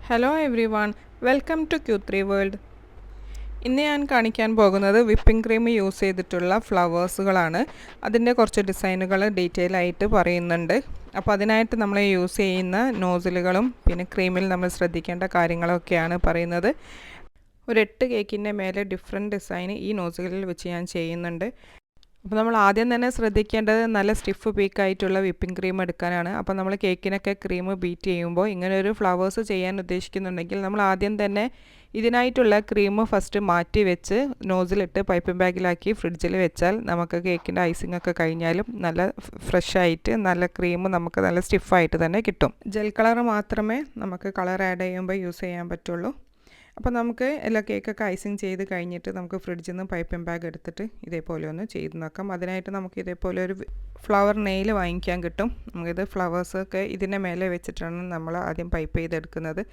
Hello everyone, welcome to Q3 world. ഇന്ന് ഞാൻ കാണിക്കാൻ പോകുന്നത് വിപ്പിംഗ് ക്രീം യൂസ് ചെയ്തിട്ടുള്ള ഫ്ലവേഴ്സുകളാണ്. അതിൻ്റെ കുറച്ച് ഡിസൈനുകൾ ഡീറ്റെയിൽ ആയിട്ട് പറയുന്നുണ്ട്. അപ്പോൾ അതിനായിട്ട് നമ്മൾ യൂസ് ചെയ്യുന്ന നോസിലുകളും പിന്നെ ക്രീമിൽ നമ്മൾ ശ്രദ്ധിക്കേണ്ട കാര്യങ്ങളൊക്കെയാണ് പറയുന്നത്. ഒരു 8 കേക്കിൻ്റെ മേലെ ഡിഫറെൻറ്റ് ഡിസൈൻ ഈ നോസിലിൽ വെച്ച് ഞാൻ ചെയ്യുന്നുണ്ട്. അപ്പോൾ നമ്മൾ ആദ്യം തന്നെ ശ്രദ്ധിക്കേണ്ടത് നല്ല സ്റ്റിഫ് പീക്കായിട്ടുള്ള വിപ്പിംഗ് ക്രീം എടുക്കാനാണ്. അപ്പോൾ നമ്മൾ കേക്കിനൊക്കെ ക്രീം ബീറ്റ് ചെയ്യുമ്പോൾ ഇങ്ങനെ ഒരു ഫ്ലവേഴ്സ് ചെയ്യാൻ ഉദ്ദേശിക്കുന്നുണ്ടെങ്കിൽ നമ്മൾ ആദ്യം തന്നെ ഇതിനായിട്ടുള്ള ക്രീം ഫസ്റ്റ് മാറ്റി വെച്ച് നോസിലിട്ട് പൈപ്പിംഗ് ബാഗിലാക്കി ഫ്രിഡ്ജിൽ വെച്ചാൽ നമുക്ക് കേക്കിൻ്റെ ഐസിംഗ് ഒക്കെ കഴിഞ്ഞാലും നല്ല ഫ്രഷ് ആയിട്ട് നല്ല ക്രീം നമുക്ക് നല്ല സ്റ്റിഫായിട്ട് തന്നെ കിട്ടും. ജെൽ കളർ മാത്രമേ നമുക്ക് കളർ ആഡ് ചെയ്യുമ്പോൾ യൂസ് ചെയ്യാൻ പറ്റുള്ളൂ. അപ്പോൾ നമുക്ക് എല്ലാ കേക്കൊക്കെ ഐസിങ് ചെയ്ത് കഴിഞ്ഞിട്ട് നമുക്ക് ഫ്രിഡ്ജിൽ നിന്ന് പൈപ്പിംഗ് ബാഗ് എടുത്തിട്ട് ഇതേപോലെ ഒന്ന് ചെയ്ത് നോക്കാം. അതിനായിട്ട് നമുക്ക് ഇതേപോലെ ഒരു ഫ്ലവർ നെയിൽ വാങ്ങിക്കാൻ കിട്ടും. നമുക്കിത് ഫ്ലവേഴ്സൊക്കെ ഇതിൻ്റെ മേലെ വെച്ചിട്ടാണ് നമ്മൾ ആദ്യം പൈപ്പ് ചെയ്തെടുക്കുന്നത്.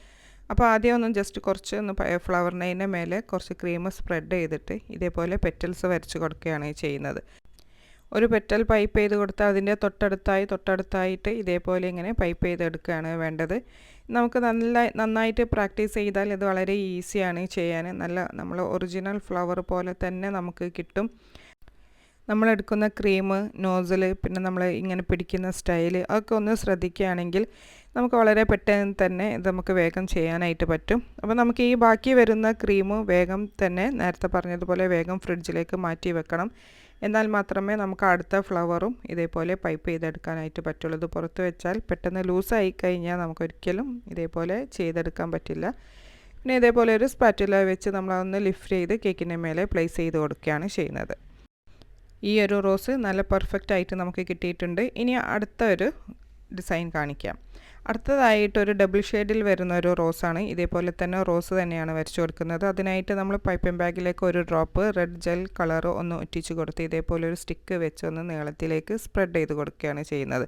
അപ്പോൾ ആദ്യം ഒന്ന് ജസ്റ്റ് കുറച്ച് ഒന്ന് ഫ്ലവർ നെയിലിൻ്റെ മേലെ കുറച്ച് ക്രീം സ്പ്രെഡ് ചെയ്തിട്ട് ഇതേപോലെ പെറ്റൽസ് വരച്ച് കൊടുക്കുകയാണ് ചെയ്യുന്നത്. ഒരു പെറ്റൽ പൈപ്പ് ചെയ്ത് കൊടുത്താൽ അതിൻ്റെ തൊട്ടടുത്തായിട്ട് ഇതേപോലെ ഇങ്ങനെ പൈപ്പ് ചെയ്തെടുക്കുകയാണ് വേണ്ടത്. നമുക്ക് നന്നായിട്ട് പ്രാക്ടീസ് ചെയ്താൽ ഇത് വളരെ ഈസിയാണ് ചെയ്യാൻ. നമ്മൾ ഒറിജിനൽ ഫ്ലവർ പോലെ തന്നെ നമുക്ക് കിട്ടും. നമ്മളെടുക്കുന്ന ക്രീം, നോസിൽ, പിന്നെ നമ്മൾ ഇങ്ങനെ പിടിക്കുന്ന സ്റ്റൈൽ അതൊക്കെ ഒന്ന് ശ്രദ്ധിക്കുകയാണെങ്കിൽ നമുക്ക് വളരെ പെട്ടെന്ന് തന്നെ ഇത് നമുക്ക് വേഗം ചെയ്യാനായിട്ട് പറ്റും. അപ്പോൾ നമുക്ക് ഈ ബാക്കി വരുന്ന ക്രീം വേഗം തന്നെ നേരത്തെ പറഞ്ഞതുപോലെ വേഗം ഫ്രിഡ്ജിലേക്ക് മാറ്റി വെക്കണം. എന്നാൽ മാത്രമേ നമുക്ക് അടുത്ത ഫ്ലവറും ഇതേപോലെ പൈപ്പ് ചെയ്തെടുക്കാനായിട്ട് പറ്റുള്ളൂ. ഇത് പുറത്ത് വെച്ചാൽ പെട്ടെന്ന് ലൂസായി കഴിഞ്ഞാൽ നമുക്കൊരിക്കലും ഇതേപോലെ ചെയ്തെടുക്കാൻ പറ്റില്ല. പിന്നെ ഇതേപോലെ ഒരു സ്പാറ്റുല വെച്ച് നമ്മളതൊന്ന് ലിഫ്റ്റ് ചെയ്ത് കേക്കിൻ്റെ മേലെ പ്ലേസ് ചെയ്ത് കൊടുക്കുകയാണ് ചെയ്യുന്നത്. ഈ ഒരു റോസ് നല്ല പെർഫെക്റ്റ് ആയിട്ട് നമുക്ക് കിട്ടിയിട്ടുണ്ട്. ഇനി അടുത്ത ഒരു ഡിസൈൻ കാണിക്കാം. അടുത്തതായിട്ടൊരു ഡബിൾ ഷെയ്ഡിൽ വരുന്ന ഒരു റോസാണ്. ഇതേപോലെ തന്നെ റോസ് തന്നെയാണ് വരച്ചു കൊടുക്കുന്നത്. അതിനായിട്ട് നമ്മൾ പൈപ്പിംഗ് ബാഗിലേക്ക് ഒരു ഡ്രോപ്പ് റെഡ് ജെൽ കളർ ഒന്ന് ഒറ്റിച്ച് കൊടുത്ത് ഇതേപോലെ ഒരു സ്റ്റിക്ക് വെച്ച് ഒന്ന് നീളത്തിലേക്ക് സ്പ്രെഡ് ചെയ്ത് കൊടുക്കുകയാണ് ചെയ്യുന്നത്.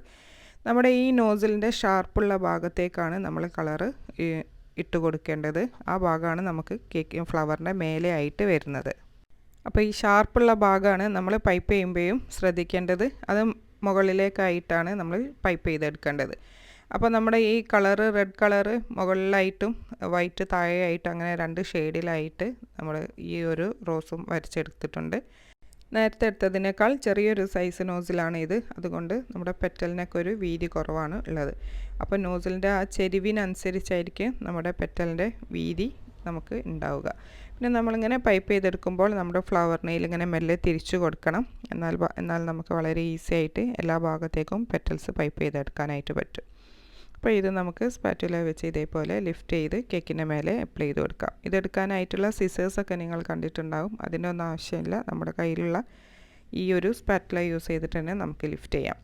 നമ്മുടെ ഈ നോസിലിൻ്റെ ഷാർപ്പുള്ള ഭാഗത്തേക്കാണ് നമ്മൾ കളറ് ഇട്ട് കൊടുക്കേണ്ടത്. ആ ഭാഗമാണ് നമുക്ക് കേക്ക് ഫ്ലവറിൻ്റെ മേലെ ആയിട്ട് വരുന്നത്. അപ്പോൾ ഈ ഷാർപ്പുള്ള ഭാഗമാണ് നമ്മൾ പൈപ്പ് ചെയ്യുമ്പോഴും ശ്രദ്ധിക്കേണ്ടത്. അത് മുകളിലേക്കായിട്ടാണ് നമ്മൾ പൈപ്പ് ചെയ്തെടുക്കേണ്ടത്. അപ്പോൾ നമ്മുടെ ഈ കളറ് റെഡ് കളറ് മുകളിലായിട്ടും വൈറ്റ് താഴെയായിട്ടും അങ്ങനെ 2 ഷെയ്ഡിലായിട്ട് നമ്മൾ ഈ ഒരു റോസും വരച്ചെടുത്തിട്ടുണ്ട്. നേരത്തെ എടുത്തതിനേക്കാൾ ചെറിയൊരു സൈസ് നോസിലാണ് ഇത്. അതുകൊണ്ട് നമ്മുടെ പെറ്റലിനൊക്കെ ഒരു വീതി കുറവാണ് ഉള്ളത്. അപ്പോൾ നോസിലിൻ്റെ ആ ചെരിവിനനുസരിച്ചായിരിക്കും നമ്മുടെ പെറ്റലിൻ്റെ വീതി നമുക്ക് ഉണ്ടാവുക. പിന്നെ നമ്മളിങ്ങനെ പൈപ്പ് ചെയ്തെടുക്കുമ്പോൾ നമ്മുടെ ഫ്ലവർ നെയിൽ ഇങ്ങനെ മെല്ലെ തിരിച്ചു കൊടുക്കണം. എന്നാൽ നമുക്ക് വളരെ ഈസി ആയിട്ട് എല്ലാ ഭാഗത്തേക്കും പെറ്റൽസ് പൈപ്പ് ചെയ്തെടുക്കാനായിട്ട് പറ്റും. അപ്പോൾ ഇത് നമുക്ക് സ്പാറ്റുല വെച്ച് ഇതേപോലെ ലിഫ്റ്റ് ചെയ്ത് കേക്കിൻ്റെ മേലെ അപ്ലൈ ചെയ്ത് കൊടുക്കാം. ഇതെടുക്കാനായിട്ടുള്ള സിസേഴ്സൊക്കെ നിങ്ങൾ കണ്ടിട്ടുണ്ടാകും. അതിൻ്റെ ഒന്നും ആവശ്യമില്ല. നമ്മുടെ കയ്യിലുള്ള ഈ ഒരു സ്പാറ്റുല യൂസ് ചെയ്തിട്ട് തന്നെ നമുക്ക് ലിഫ്റ്റ് ചെയ്യാം.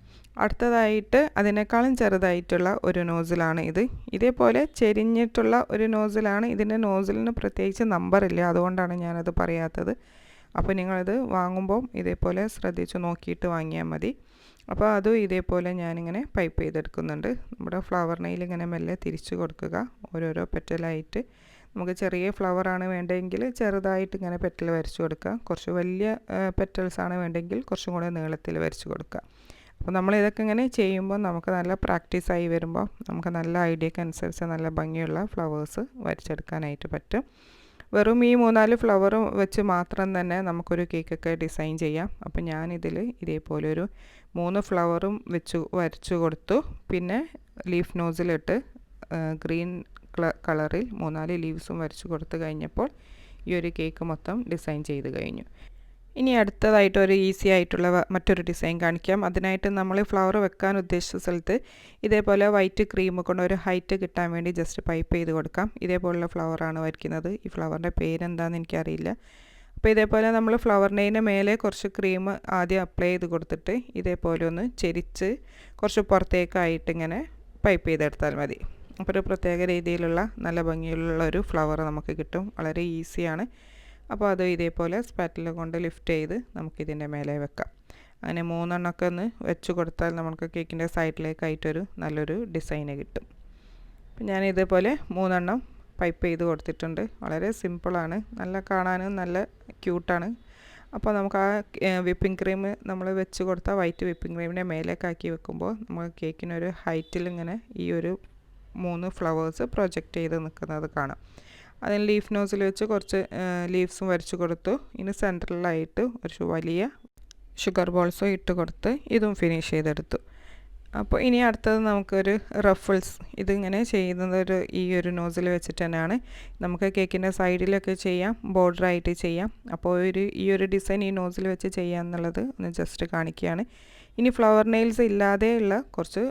അടുത്തതായിട്ട് അതിനേക്കാളും ചെറുതായിട്ടുള്ള ഒരു നോസിലാണ് ഇത്. ഇതേപോലെ ചെരിഞ്ഞിട്ടുള്ള ഒരു നോസിലാണ്. ഇതിൻ്റെ നോസിലിന് പ്രത്യേകിച്ച് നമ്പറില്ല, അതുകൊണ്ടാണ് ഞാനത് പറയാത്തത്. അപ്പോൾ നിങ്ങളിത് വാങ്ങുമ്പോൾ ഇതേപോലെ ശ്രദ്ധിച്ച് നോക്കിയിട്ട് വാങ്ങിയാൽ മതി. അപ്പോൾ അതും ഇതേപോലെ ഞാനിങ്ങനെ പൈപ്പ് ചെയ്തെടുക്കുന്നുണ്ട്. നമ്മുടെ ഫ്ലവർ നെയിൽ ഇങ്ങനെ മെല്ലെ തിരിച്ചു കൊടുക്കുക. ഓരോരോ പെറ്റലായിട്ട് നമുക്ക് ചെറിയ ഫ്ലവറാണ് വേണ്ടതെങ്കിൽ ചെറുതായിട്ട് ഇങ്ങനെ പെറ്റൽ വരച്ച് കൊടുക്കുക. കുറച്ച് വലിയ പെറ്റൽസാണ് വേണ്ടതെങ്കിൽ കുറച്ചും കൂടെ നീളത്തിൽ വരച്ച് കൊടുക്കുക. അപ്പോൾ നമ്മൾ ഇതൊക്കെ ഇങ്ങനെ ചെയ്യുമ്പോൾ നമുക്ക് നല്ല പ്രാക്ടീസായി വരുമ്പോൾ നമുക്ക് നല്ല ഐഡിയക്ക് അനുസരിച്ച് നല്ല ഭംഗിയുള്ള ഫ്ലവേഴ്സ് വരച്ചെടുക്കാനായിട്ട് പറ്റും. വെറും ഈ 3-4 ഫ്ലവർ വെച്ച് മാത്രം തന്നെ നമുക്കൊരു കേക്കൊക്കെ ഡിസൈൻ ചെയ്യാം. അപ്പോൾ ഞാനിതിൽ ഇതേപോലെ ഒരു 3 ഫ്ലവറും വരച്ചു കൊടുത്തു. പിന്നെ ലീഫ് നോസിലിട്ട് ഗ്രീൻ കളറിൽ 3-4 ലീവ്സും വരച്ചു കൊടുത്തു കഴിഞ്ഞപ്പോൾ ഈ ഒരു കേക്ക് മൊത്തം ഡിസൈൻ ചെയ്ത് കഴിഞ്ഞു. ഇനി അടുത്തതായിട്ട് ഒരു ഈസി ആയിട്ടുള്ള മറ്റൊരു ഡിസൈൻ കാണിക്കാം. അതിനായിട്ട് നമ്മൾ ഫ്ലവർ വെക്കാൻ ഉദ്ദേശിച്ച സ്ഥലത്ത് ഇതേപോലെ വൈറ്റ് ക്രീം കൊണ്ട് ഒരു ഹൈറ്റ് കിട്ടാൻ വേണ്ടി ജസ്റ്റ് പൈപ്പ് ചെയ്ത് കൊടുക്കാം. ഇതേപോലുള്ള ഫ്ലവറാണ് വരയ്ക്കുന്നത്. ഈ ഫ്ലവറിൻ്റെ പേരെന്താണെന്ന് എനിക്കറിയില്ല. അപ്പോൾ ഇതേപോലെ നമ്മൾ ഫ്ലവർ നെയിലിൻ്റെ മേലെ കുറച്ച് ക്രീം ആദ്യം അപ്ലൈ ചെയ്ത് കൊടുത്തിട്ട് ഇതേപോലെ ഒന്ന് ചെരിച്ച് കുറച്ച് പുറത്തേക്കായിട്ട് ഇങ്ങനെ പൈപ്പ് ചെയ്തെടുത്താൽ മതി. അപ്പോൾ ഒരു പ്രത്യേക രീതിയിലുള്ള നല്ല ഭംഗിയുള്ള ഒരു ഫ്ലവർ നമുക്ക് കിട്ടും. വളരെ ഈസിയാണ്. അപ്പോൾ അത് ഇതേപോലെ സ്പാറ്റില കൊണ്ട് ലിഫ്റ്റ് ചെയ്ത് നമുക്കിതിൻ്റെ മേലെ വെക്കാം. അങ്ങനെ 3 എണ്ണമൊക്കെ ഒന്ന് വെച്ച് കൊടുത്താൽ നമുക്ക് കേക്കിൻ്റെ സൈഡിലേക്കായിട്ടൊരു നല്ലൊരു ഡിസൈന് കിട്ടും. അപ്പം ഞാൻ ഇതേപോലെ 3 എണ്ണം പൈപ്പ് ചെയ്ത് കൊടുത്തിട്ടുണ്ട്. വളരെ സിമ്പിളാണ്, നല്ല കാണാനും നല്ല ക്യൂട്ടാണ്. അപ്പോൾ നമുക്ക് ആ വിപ്പിംഗ് ക്രീം നമ്മൾ വെച്ച് കൊടുത്താൽ വൈറ്റ് വിപ്പിംഗ് ക്രീമിൻ്റെ മേലേക്കാക്കി വെക്കുമ്പോൾ നമുക്ക് കേക്കിനൊരു ഹൈറ്റിൽ ഇങ്ങനെ ഈ ഒരു 3 ഫ്ലവേഴ്സ് പ്രൊജക്റ്റ് ചെയ്ത് നിൽക്കുന്നത് കാണാം. അതിന് ലീഫ് നോസിൽ വെച്ച് കുറച്ച് ലീവ്സും വരച്ച് കൊടുത്തു. ഇനി സെൻട്രലായിട്ട് ഒരു വലിയ ഷുഗർ ബോൾസും ഇട്ട് കൊടുത്ത് ഇതും ഫിനിഷ് ചെയ്തെടുത്തു. അപ്പോൾ ഇനി അടുത്തത് നമുക്കൊരു റഫിൾസ്, ഇതിങ്ങനെ ചെയ്യുന്നത് ഈ ഒരു നോസിൽ വെച്ചിട്ട് തന്നെയാണ്. നമുക്ക് കേക്കിൻ്റെ സൈഡിലൊക്കെ ചെയ്യാം, ബോർഡറായിട്ട് ചെയ്യാം. അപ്പോൾ ഈ ഒരു ഡിസൈൻ ഈ നോസിൽ വെച്ച് ചെയ്യാം എന്നുള്ളത് ഒന്ന് ജസ്റ്റ് കാണിക്കുകയാണ്. ഇനി ഫ്ലവർ നെയിൽസ് ഇല്ലാതെയുള്ള കുറച്ച്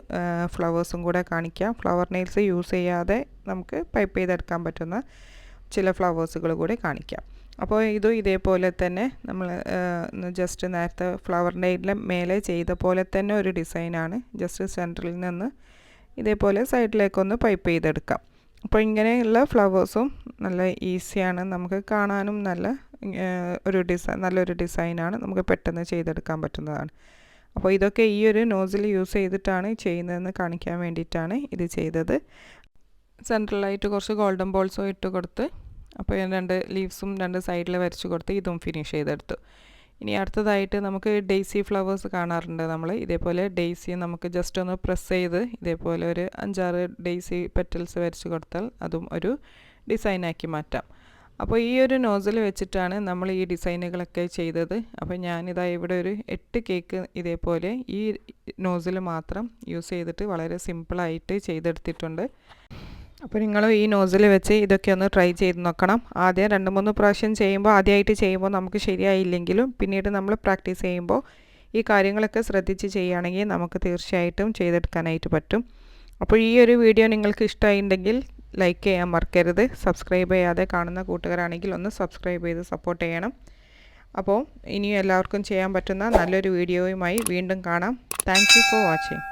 ഫ്ലവേഴ്സും കൂടെ കാണിക്കാം. ഫ്ലവർ നെയിൽസ് യൂസ് ചെയ്യാതെ നമുക്ക് പൈപ്പ് ചെയ്തെടുക്കാൻ പറ്റുന്ന ചില ഫ്ലവേഴ്സുകൾ കൂടെ കാണിക്കാം. അപ്പോൾ ഇതും ഇതേപോലെ തന്നെ നമ്മൾ ജസ്റ്റ് നേരത്തെ ഫ്ലവർ നെയിലിൻ്റെ മേലെ ചെയ്ത പോലെ തന്നെ ഒരു ഡിസൈനാണ്. ജസ്റ്റ് സെൻറ്ററിൽ നിന്ന് ഇതേപോലെ സൈഡിലേക്കൊന്ന് പൈപ്പ് ചെയ്തെടുക്കാം. അപ്പോൾ ഇങ്ങനെയുള്ള ഫ്ലവേഴ്സും നല്ല ഈസിയാണ്, നമുക്ക് കാണാനും നല്ലൊരു ഡിസൈനാണ്, നമുക്ക് പെട്ടെന്ന് ചെയ്തെടുക്കാൻ പറ്റുന്നതാണ്. അപ്പോൾ ഇതൊക്കെ ഈ ഒരു നോസിൽ യൂസ് ചെയ്തിട്ടാണ് ചെയ്യുന്നതെന്ന് കാണിക്കാൻ വേണ്ടിയിട്ടാണ് ഇത് ചെയ്തത്. സെൻട്രലായിട്ട് കുറച്ച് ഗോൾഡൻ ബോൾസും ഇട്ട് കൊടുത്ത് അപ്പോൾ 2 ലീവ്സും 2 സൈഡിൽ വരച്ച് കൊടുത്ത് ഇതും ഫിനിഷ് ചെയ്തെടുത്തു. ഇനി അടുത്തതായിട്ട് നമുക്ക് ഡെയ്സി ഫ്ലവേഴ്സ് കാണാറുണ്ട് നമ്മൾ. ഇതേപോലെ ഡെയ്സി നമുക്ക് ജസ്റ്റ് ഒന്ന് പ്രസ് ചെയ്ത് ഇതേപോലെ ഒരു 5-6 ഡെയ്സി പെറ്റൽസ് വരച്ച് കൊടുത്താൽ അതും ഒരു ഡിസൈനാക്കി മാറ്റാം. അപ്പോൾ ഈ ഒരു നോസിൽ വെച്ചിട്ടാണ് നമ്മൾ ഈ ഡിസൈനുകളൊക്കെ ചെയ്തത്. അപ്പോൾ ഞാനിതാ ഇവിടെ ഒരു 8 കേക്ക് ഇതേപോലെ ഈ നോസിൽ മാത്രം യൂസ് ചെയ്തിട്ട് വളരെ സിമ്പിളായിട്ട് ചെയ്തെടുത്തിട്ടുണ്ട്. അപ്പോൾ നിങ്ങൾ ഈ നോസിൽ വെച്ച് ഇതൊക്കെ ഒന്ന് ട്രൈ ചെയ്ത് നോക്കണം. ആദ്യം 2-3 പ്രാവശ്യം ചെയ്യുമ്പോൾ, ആദ്യമായിട്ട് ചെയ്യുമ്പോൾ നമുക്ക് ശരിയായില്ലെങ്കിലും പിന്നീട് നമ്മൾ പ്രാക്ടീസ് ചെയ്യുമ്പോൾ ഈ കാര്യങ്ങളൊക്കെ ശ്രദ്ധിച്ച് ചെയ്യുകയാണെങ്കിൽ നമുക്ക് തീർച്ചയായിട്ടും ചെയ്തെടുക്കാനായിട്ട് പറ്റും. അപ്പോൾ ഈ ഒരു വീഡിയോ നിങ്ങൾക്ക് ഇഷ്ടമായിട്ടുണ്ടെങ്കിൽ ലൈക്ക് ചെയ്യാൻ മറക്കരുത്. സബ്സ്ക്രൈബ് ചെയ്യാതെ കാണുന്ന കൂട്ടുകാരാണെങ്കിൽ ഒന്ന് സബ്സ്ക്രൈബ് ചെയ്ത് സപ്പോർട്ട് ചെയ്യണം. അപ്പോൾ ഇനിയും എല്ലാവർക്കും ചെയ്യാൻ പറ്റുന്ന നല്ലൊരു വീഡിയോയുമായി വീണ്ടും കാണാം. Thank you for watching.